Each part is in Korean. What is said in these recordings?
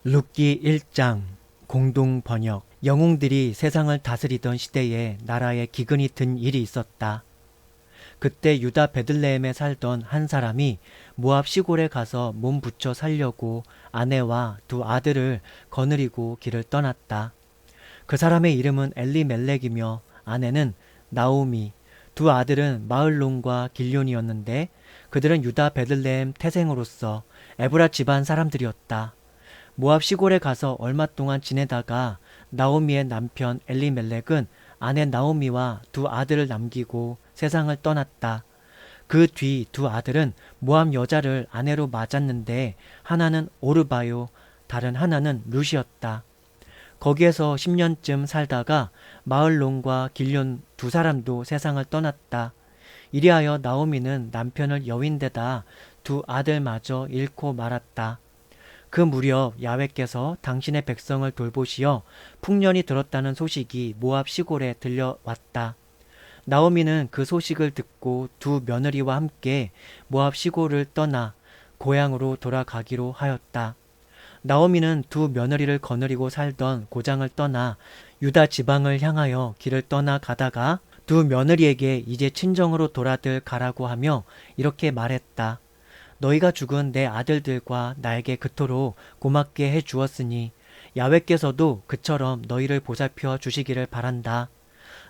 룻기 1장 공동 번역. 영웅들이 세상을 다스리던 시대에 나라에 기근이 든 일이 있었다. 그때 유다 베들레헴에 살던 한 사람이 모압 시골에 가서 몸 붙여 살려고 아내와 두 아들을 거느리고 길을 떠났다. 그 사람의 이름은 엘리멜렉이며 아내는 나오미, 두 아들은 마흘론과 길뇽이었는데 그들은 유다 베들레헴 태생으로서 에브라 집안 사람들이었다. 모압 시골에 가서 얼마 동안 지내다가 나오미의 남편 엘리멜렉은 아내 나오미와 두 아들을 남기고 세상을 떠났다. 그 뒤 두 아들은 모압 여자를 아내로 맞았는데 하나는 오르바요, 다른 하나는 룻이었다. 거기에서 10년쯤 살다가 마흘론과 길뇽 두 사람도 세상을 떠났다. 이리하여 나오미는 남편을 여윈데다 두 아들마저 잃고 말았다. 그 무렵 야훼께서 당신의 백성을 돌보시어 풍년이 들었다는 소식이 모압 시골에 들려왔다. 나오미는 그 소식을 듣고 두 며느리와 함께 모압 시골을 떠나 고향으로 돌아가기로 하였다. 나오미는 두 며느리를 거느리고 살던 고장을 떠나 유다 지방을 향하여 길을 떠나 가다가 두 며느리에게 이제 친정으로 돌아들 가라고 하며 이렇게 말했다. 너희가 죽은 내 아들들과 나에게 그토록 고맙게 해 주었으니 야훼께서도 그처럼 너희를 보살펴 주시기를 바란다.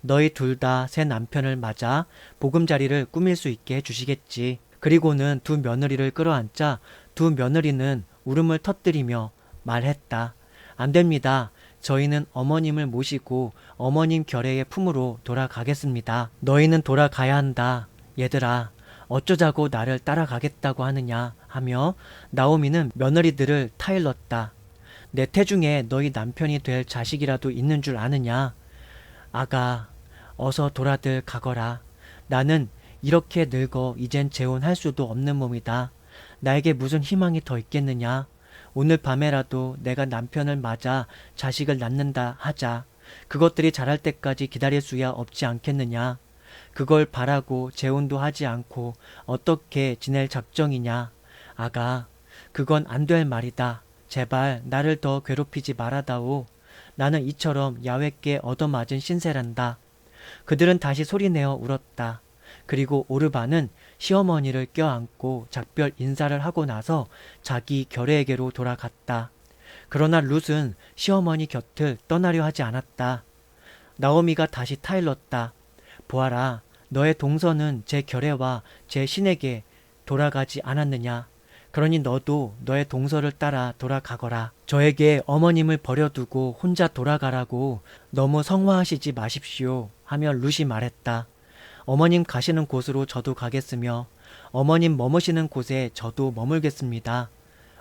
너희 둘 다 새 남편을 맞아 보금자리를 꾸밀 수 있게 해 주시겠지. 그리고는 두 며느리를 끌어안자 두 며느리는 울음을 터뜨리며 말했다. 안 됩니다. 저희는 어머님을 모시고 어머님 결례의 품으로 돌아가겠습니다. 너희는 돌아가야 한다. 얘들아. 어쩌자고 나를 따라가겠다고 하느냐 하며 나오미는 며느리들을 타일렀다. 내 태중에 너희 남편이 될 자식이라도 있는 줄 아느냐? 아가, 어서 돌아들 가거라. 나는 이렇게 늙어 이젠 재혼할 수도 없는 몸이다. 나에게 무슨 희망이 더 있겠느냐? 오늘 밤에라도 내가 남편을 맞아 자식을 낳는다 하자. 그것들이 자랄 때까지 기다릴 수야 없지 않겠느냐? 그걸 바라고 재혼도 하지 않고 어떻게 지낼 작정이냐? 아가, 그건 안 될 말이다. 제발 나를 더 괴롭히지 말아다오. 나는 이처럼 야훼께 얻어맞은 신세란다. 그들은 다시 소리내어 울었다. 그리고 오르바는 시어머니를 껴안고 작별 인사를 하고 나서 자기 결례에게로 돌아갔다. 그러나 룻은 시어머니 곁을 떠나려 하지 않았다. 나오미가 다시 타일렀다. 보아라, 너의 동서는 제 결례와 제 신에게 돌아가지 않았느냐. 그러니 너도 너의 동서를 따라 돌아가거라. 저에게 어머님을 버려두고 혼자 돌아가라고 너무 성화하시지 마십시오 하며 룻이 말했다. 어머님 가시는 곳으로 저도 가겠으며 어머님 머무시는 곳에 저도 머물겠습니다.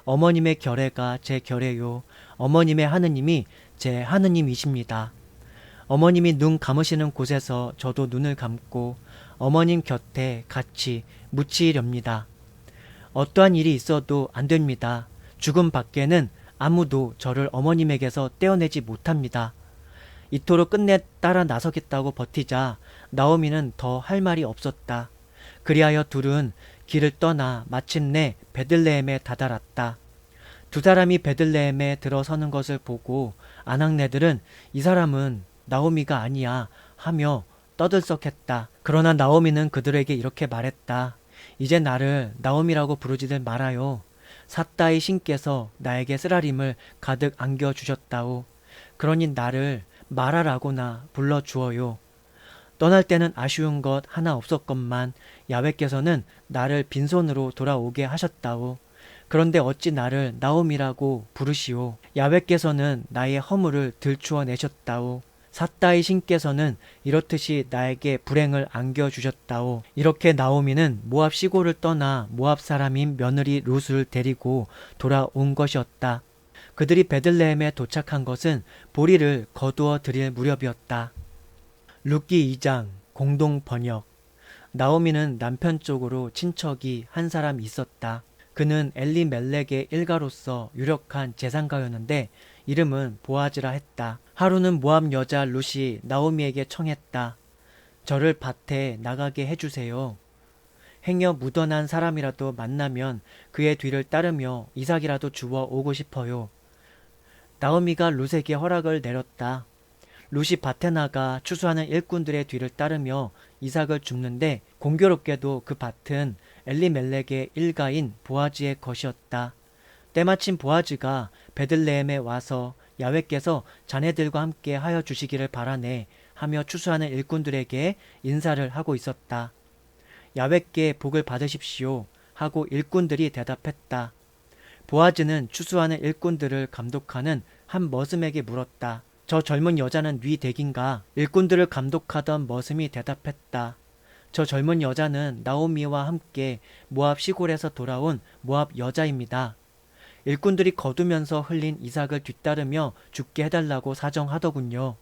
어머님의 결례가 제 결례요, 어머님의 하느님이 제 하느님이십니다. 어머님이 눈 감으시는 곳에서 저도 눈을 감고 어머님 곁에 같이 묻히렵니다. 어떠한 일이 있어도 안 됩니다. 죽음 밖에는 아무도 저를 어머님에게서 떼어내지 못합니다. 이토록 끝내 따라 나서겠다고 버티자 나오미는 더 할 말이 없었다. 그리하여 둘은 길을 떠나 마침내 베들레헴에 다다랐다. 두 사람이 베들레헴에 들어서는 것을 보고 아낙네들은 이 사람은 나오미가 아니야 하며 떠들썩했다. 그러나 나오미는 그들에게 이렇게 말했다. 이제 나를 나오미라고 부르지들 말아요. 삿다이 신께서 나에게 쓰라림을 가득 안겨주셨다오. 그러니 나를 마라라고나 불러주어요. 떠날 때는 아쉬운 것 하나 없었건만 야훼께서는 나를 빈손으로 돌아오게 하셨다오. 그런데 어찌 나를 나오미라고 부르시오. 야훼께서는 나의 허물을 들추어 내셨다오. 삿다이 신께서는 이렇듯이 나에게 불행을 안겨주셨다오. 이렇게 나오미는 모압 시골을 떠나 모압 사람인 며느리 룻을 데리고 돌아온 것이었다. 그들이 베들레헴에 도착한 것은 보리를 거두어 드릴 무렵이었다. 룻기 2장 공동 번역. 나오미는 남편 쪽으로 친척이 한 사람 있었다. 그는 엘리멜렉의 일가로서 유력한 재상가였는데 이름은 보아즈라 했다. 하루는 모압 여자 룻이 나오미에게 청했다. 저를 밭에 나가게 해주세요. 행여 묻어난 사람이라도 만나면 그의 뒤를 따르며 이삭이라도 주워 오고 싶어요. 나오미가 룻에게 허락을 내렸다. 룻이 밭에 나가 추수하는 일꾼들의 뒤를 따르며 이삭을 줍는데 공교롭게도 그 밭은 엘리멜렉의 일가인 보아즈의 것이었다. 때마침 보아즈가 베들레헴에 와서 야훼께서 자네들과 함께 하여 주시기를 바라네 하며 추수하는 일꾼들에게 인사를 하고 있었다. 야훼께 복을 받으십시오 하고 일꾼들이 대답했다. 보아즈는 추수하는 일꾼들을 감독하는 한 머슴에게 물었다. 저 젊은 여자는 네 댁인가? 일꾼들을 감독하던 머슴이 대답했다. 저 젊은 여자는 나오미와 함께 모압 시골에서 돌아온 모압 여자입니다. 일꾼들이 거두면서 흘린 이삭을 뒤따르며 죽게 해달라고 사정하더군요.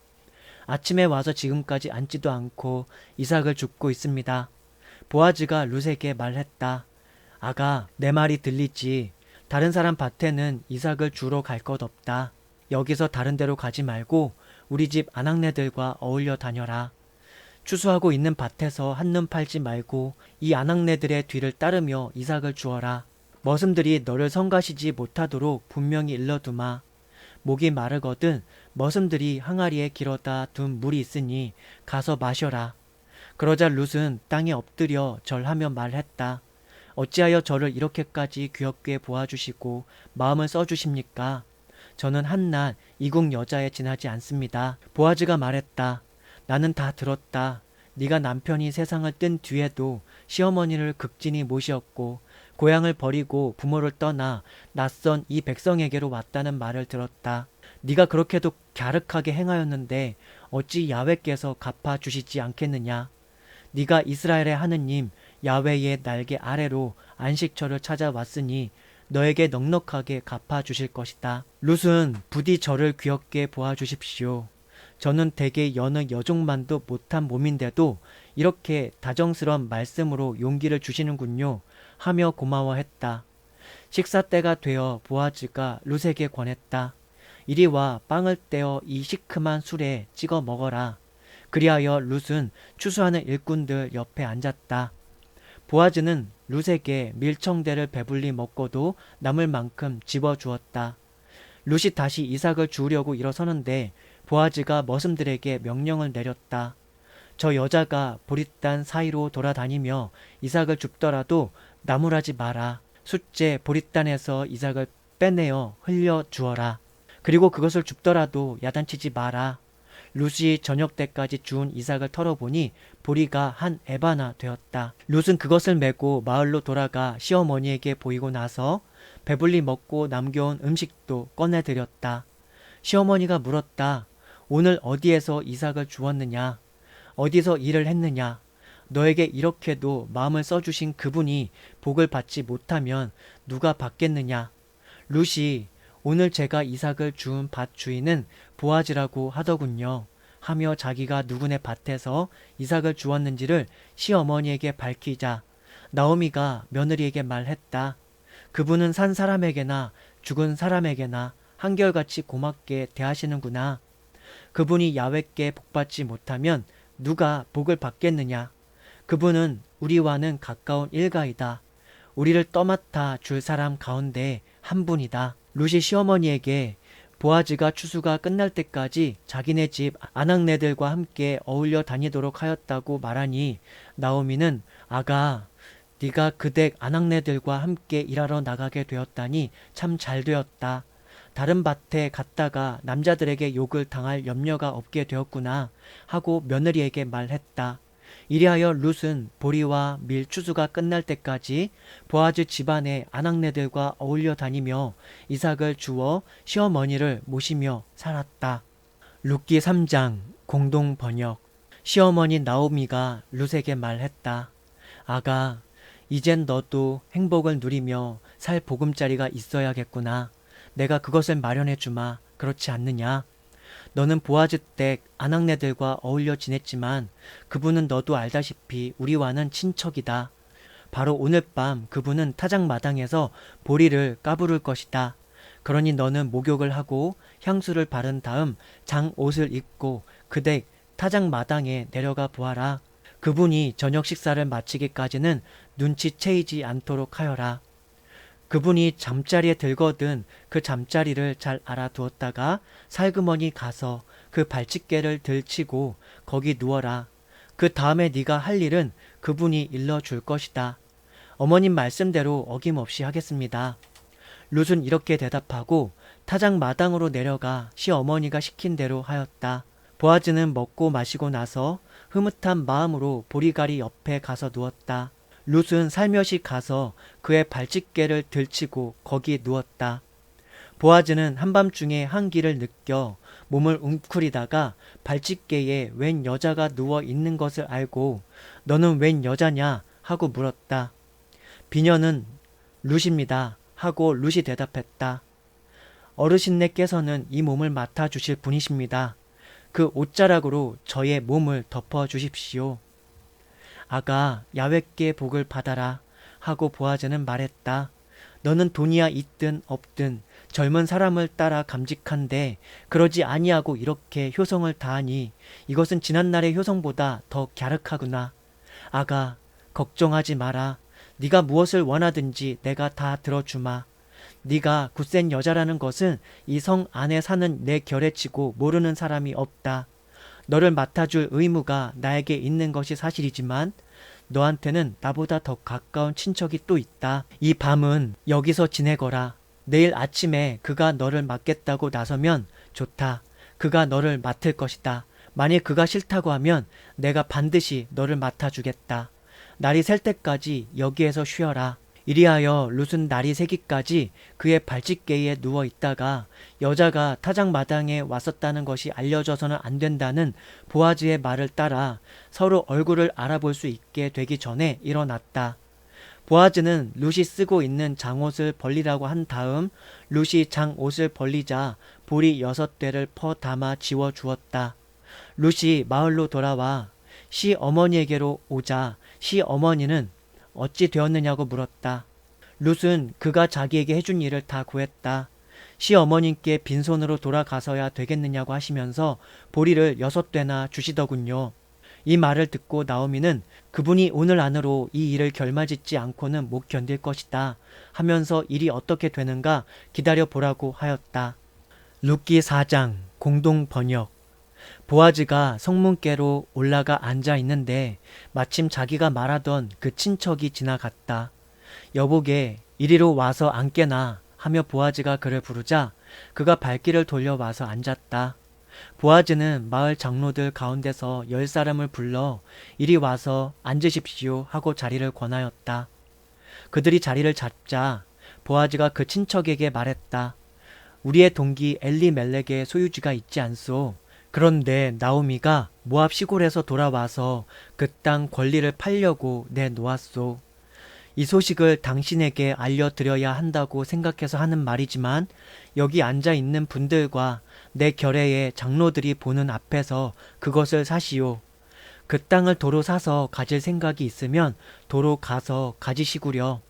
아침에 와서 지금까지 앉지도 않고 이삭을 줍고 있습니다. 보아즈가 룻에게 말했다. 아가, 내 말이 들리지. 다른 사람 밭에는 이삭을 주러 갈 것 없다. 여기서 다른 데로 가지 말고 우리 집 아낙네들과 어울려 다녀라. 추수하고 있는 밭에서 한눈 팔지 말고 이 아낙네들의 뒤를 따르며 이삭을 주어라. 머슴들이 너를 성가시지 못하도록 분명히 일러두마. 목이 마르거든 머슴들이 항아리에 길어다 둔 물이 있으니 가서 마셔라. 그러자 룻은 땅에 엎드려 절하며 말했다. 어찌하여 저를 이렇게까지 귀엽게 보아주시고 마음을 써주십니까? 저는 한낱 이국 여자에 지나지 않습니다. 보아즈가 말했다. 나는 다 들었다. 네가 남편이 세상을 뜬 뒤에도 시어머니를 극진히 모시었고 고향을 버리고 부모를 떠나 낯선 이 백성에게로 왔다는 말을 들었다. 네가 그렇게도 갸륵하게 행하였는데 어찌 야훼께서 갚아주시지 않겠느냐. 네가 이스라엘의 하느님 야훼의 날개 아래로 안식처를 찾아왔으니 너에게 넉넉하게 갚아주실 것이다. 룻은 부디 저를 귀엽게 보아주십시오. 저는 대개 여느 여종만도 못한 몸인데도 이렇게 다정스러운 말씀으로 용기를 주시는군요 하며 고마워했다. 식사 때가 되어 보아즈가 룻에게 권했다. 이리 와 빵을 떼어 이 시큼한 술에 찍어 먹어라. 그리하여 룻은 추수하는 일꾼들 옆에 앉았다. 보아즈는 룻에게 밀청대를 배불리 먹고도 남을 만큼 집어주었다. 룻이 다시 이삭을 주우려고 일어서는데 보아즈가 머슴들에게 명령을 내렸다. 저 여자가 보릿단 사이로 돌아다니며 이삭을 줍더라도 나무라지 마라. 숫째 보릿단에서 이삭을 빼내어 흘려 주어라. 그리고 그것을 줍더라도 야단치지 마라. 룻이 저녁 때까지 주운 이삭을 털어보니 보리가 한 에바나 되었다. 룻은 그것을 메고 마을로 돌아가 시어머니에게 보이고 나서 배불리 먹고 남겨온 음식도 꺼내드렸다. 시어머니가 물었다. 오늘 어디에서 이삭을 주었느냐? 어디서 일을 했느냐? 너에게 이렇게도 마음을 써주신 그분이 복을 받지 못하면 누가 받겠느냐? 룻이 오늘 제가 이삭을 주운 밭 주인은 보아즈라고 하더군요 하며 자기가 누구네 밭에서 이삭을 주었는지를 시어머니에게 밝히자 나오미가 며느리에게 말했다. 그분은 산 사람에게나 죽은 사람에게나 한결같이 고맙게 대하시는구나. 그분이 야훼께 복받지 못하면 누가 복을 받겠느냐. 그분은 우리와는 가까운 일가이다. 우리를 떠맡아 줄 사람 가운데 한 분이다. 룻이 시어머니에게 보아즈가 추수가 끝날 때까지 자기네 집 아낙네들과 함께 어울려 다니도록 하였다고 말하니 나오미는 아가, 네가 그 댁 아낙네들과 함께 일하러 나가게 되었다니 참 잘되었다. 다른 밭에 갔다가 남자들에게 욕을 당할 염려가 없게 되었구나 하고 며느리에게 말했다. 이리하여 룻은 보리와 밀 추수가 끝날 때까지 보아즈 집안의 아낙네들과 어울려 다니며 이삭을 주어 시어머니를 모시며 살았다. 룻기 3장 공동 번역. 시어머니 나오미가 룻에게 말했다. 아가, 이젠 너도 행복을 누리며 살 보금자리가 있어야겠구나. 내가 그것을 마련해 주마. 그렇지 않느냐? 너는 보아즈 댁 아낙네들과 어울려 지냈지만 그분은 너도 알다시피 우리와는 친척이다. 바로 오늘 밤 그분은 타작마당에서 보리를 까부를 것이다. 그러니 너는 목욕을 하고 향수를 바른 다음 장 옷을 입고 그 댁 타작마당에 내려가 보아라. 그분이 저녁 식사를 마치기까지는 눈치채이지 않도록 하여라. 그분이 잠자리에 들거든 그 잠자리를 잘 알아두었다가 살그머니 가서 그 발집게를 들치고 거기 누워라. 그 다음에 네가 할 일은 그분이 일러줄 것이다. 어머님 말씀대로 어김없이 하겠습니다. 룻은 이렇게 대답하고 타작 마당으로 내려가 시어머니가 시킨 대로 하였다. 보아즈는 먹고 마시고 나서 흐뭇한 마음으로 보리가리 옆에 가서 누웠다. 룻은 살며시 가서 그의 발집게를 들치고 거기 누웠다. 보아즈는 한밤중에 한기를 느껴 몸을 웅크리다가 발집게에 웬 여자가 누워 있는 것을 알고 너는 웬 여자냐 하고 물었다. 비녀는 룻입니다 하고 룻이 대답했다. 어르신네께서는 이 몸을 맡아주실 분이십니다. 그 옷자락으로 저의 몸을 덮어주십시오. 아가 야훼께 복을 받아라 하고 보아즈는 말했다. 너는 돈이야 있든 없든 젊은 사람을 따라 감직한데 그러지 아니하고 이렇게 효성을 다하니 이것은 지난날의 효성보다 더 갸륵하구나. 아가 걱정하지 마라. 네가 무엇을 원하든지 내가 다 들어주마. 네가 굳센 여자라는 것은 이 성 안에 사는 내 결에 치고 모르는 사람이 없다. 너를 맡아줄 의무가 나에게 있는 것이 사실이지만 너한테는 나보다 더 가까운 친척이 또 있다. 이 밤은 여기서 지내거라. 내일 아침에 그가 너를 맡겠다고 나서면 좋다. 그가 너를 맡을 것이다. 만일 그가 싫다고 하면 내가 반드시 너를 맡아주겠다. 날이 셀 때까지 여기에서 쉬어라. 이리하여 룻은 날이 새기까지 그의 발집게에 누워 있다가 여자가 타작마당에 왔었다는 것이 알려져서는 안 된다는 보아즈의 말을 따라 서로 얼굴을 알아볼 수 있게 되기 전에 일어났다. 보아즈는 룻이 쓰고 있는 장옷을 벌리라고 한 다음 룻이 장옷을 벌리자 보리 6대를 퍼 담아 지워 주었다. 룻이 마을로 돌아와 시어머니에게로 오자 시어머니는 어찌 되었느냐고 물었다. 룻은 그가 자기에게 해준 일을 다 구했다. 시어머님께 빈손으로 돌아가서야 되겠느냐고 하시면서 보리를 6대나 주시더군요. 이 말을 듣고 나오미는 그분이 오늘 안으로 이 일을 결말짓지 않고는 못 견딜 것이다 하면서 일이 어떻게 되는가 기다려 보라고 하였다. 룻기 4장 공동 번역. 보아즈가 성문께로 올라가 앉아 있는데 마침 자기가 말하던 그 친척이 지나갔다. 여보게 이리로 와서 앉게나 하며 보아즈가 그를 부르자 그가 발길을 돌려와서 앉았다. 보아즈는 마을 장로들 가운데서 10사람을 불러 이리 와서 앉으십시오 하고 자리를 권하였다. 그들이 자리를 잡자 보아즈가 그 친척에게 말했다. 우리의 동기 엘리멜렉의 소유지가 있지 않소. 그런데 나오미가 모압 시골에서 돌아와서 그 땅 권리를 팔려고 내놓았소. 이 소식을 당신에게 알려드려야 한다고 생각해서 하는 말이지만 여기 앉아있는 분들과 내 결의의 장로들이 보는 앞에서 그것을 사시오. 그 땅을 도로 사서 가질 생각이 있으면 도로 가서 가지시구려.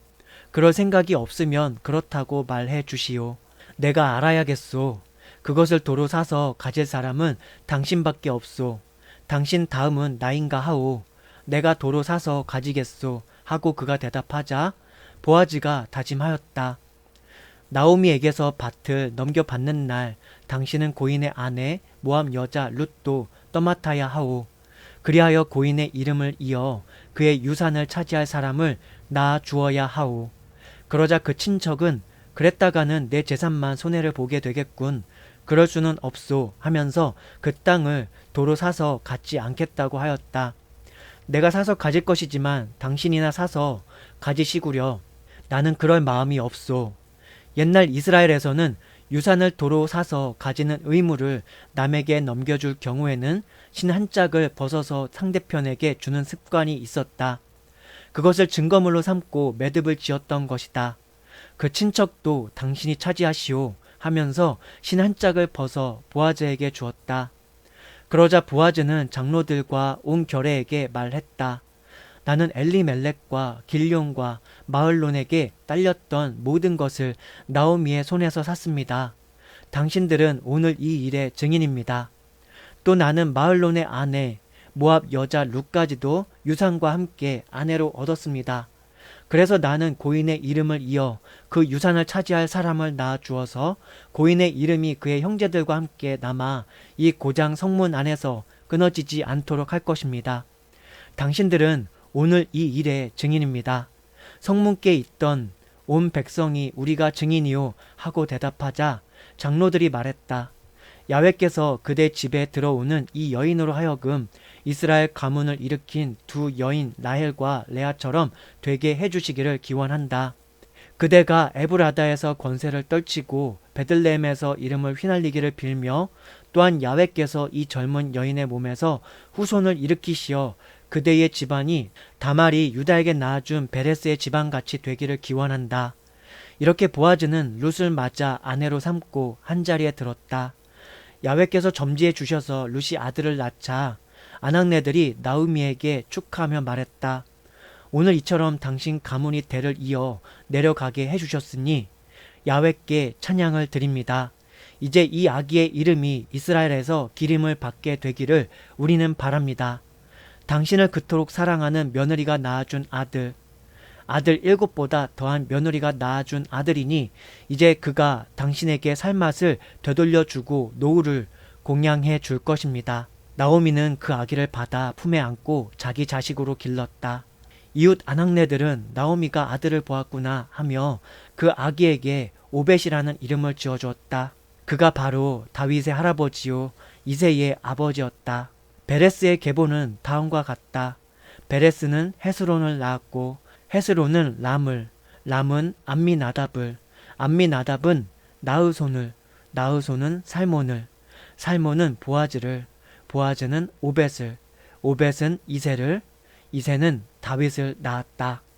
그럴 생각이 없으면 그렇다고 말해 주시오. 내가 알아야겠소. 그것을 도로 사서 가질 사람은 당신밖에 없소. 당신 다음은 나인가 하오. 내가 도로 사서 가지겠소. 하고 그가 대답하자 보아즈가 다짐하였다. 나오미에게서 밭을 넘겨받는 날 당신은 고인의 아내 모압 여자 룻도 떠맡아야 하오. 그리하여 고인의 이름을 이어 그의 유산을 차지할 사람을 낳아 주어야 하오. 그러자 그 친척은 그랬다가는 내 재산만 손해를 보게 되겠군. 그럴 수는 없소 하면서 그 땅을 도로 사서 갖지 않겠다고 하였다. 내가 사서 가질 것이지만 당신이나 사서 가지시구려. 나는 그럴 마음이 없소. 옛날 이스라엘에서는 유산을 도로 사서 가지는 의무를 남에게 넘겨줄 경우에는 신 한 짝을 벗어서 상대편에게 주는 습관이 있었다. 그것을 증거물로 삼고 매듭을 지었던 것이다. 그 친척도 당신이 차지하시오 하면서 신 한 짝을 벗어 보아즈에게 주었다. 그러자 보아즈는 장로들과 온 결회에게 말했다. 나는 엘리멜렉과 길룡과 마을론에게 딸렸던 모든 것을 나오미의 손에서 샀습니다. 당신들은 오늘 이 일의 증인입니다. 또 나는 마을론의 아내 모압 여자 룻까지도 유산과 함께 아내로 얻었습니다. 그래서 나는 고인의 이름을 이어 그 유산을 차지할 사람을 낳아 주어서 고인의 이름이 그의 형제들과 함께 남아 이 고장 성문 안에서 끊어지지 않도록 할 것입니다. 당신들은 오늘 이 일의 증인입니다. 성문께 있던 온 백성이 우리가 증인이요 하고 대답하자 장로들이 말했다. 야훼께서 그대 집에 들어오는 이 여인으로 하여금 이스라엘 가문을 일으킨 두 여인 라헬과 레아처럼 되게 해주시기를 기원한다. 그대가 에브라다에서 권세를 떨치고 베들레헴에서 이름을 휘날리기를 빌며 또한 야훼께서 이 젊은 여인의 몸에서 후손을 일으키시어 그대의 집안이 다말이 유다에게 낳아준 베레스의 집안같이 되기를 기원한다. 이렇게 보아즈는 룻을 맞아 아내로 삼고 한자리에 들었다. 야훼께서 점지해 주셔서 룻이 아들을 낳자 아낙네들이 나우미에게 축하하며 말했다. 오늘 이처럼 당신 가문이 대를 이어 내려가게 해주셨으니 야훼께 찬양을 드립니다. 이제 이 아기의 이름이 이스라엘에서 기림을 받게 되기를 우리는 바랍니다. 당신을 그토록 사랑하는 며느리가 낳아준 아들 7보다 더한 며느리가 낳아준 아들이니 이제 그가 당신에게 살맛을 되돌려주고 노후를 공양해 줄 것입니다. 나오미는 그 아기를 받아 품에 안고 자기 자식으로 길렀다. 이웃 아낙네들은 나오미가 아들을 보았구나 하며 그 아기에게 오벳이라는 이름을 지어주었다. 그가 바로 다윗의 할아버지요 이새의 아버지였다. 베레스의 계보는 다음과 같다. 베레스는 헤스론을 낳았고 헤스론은 람을, 람은 암미나답을, 암미나답은 나으손을, 나으손은 살몬을, 살몬은 보아즈를, 보아즈는 오벳을, 오벳은 이새를, 이새는 다윗을 낳았다.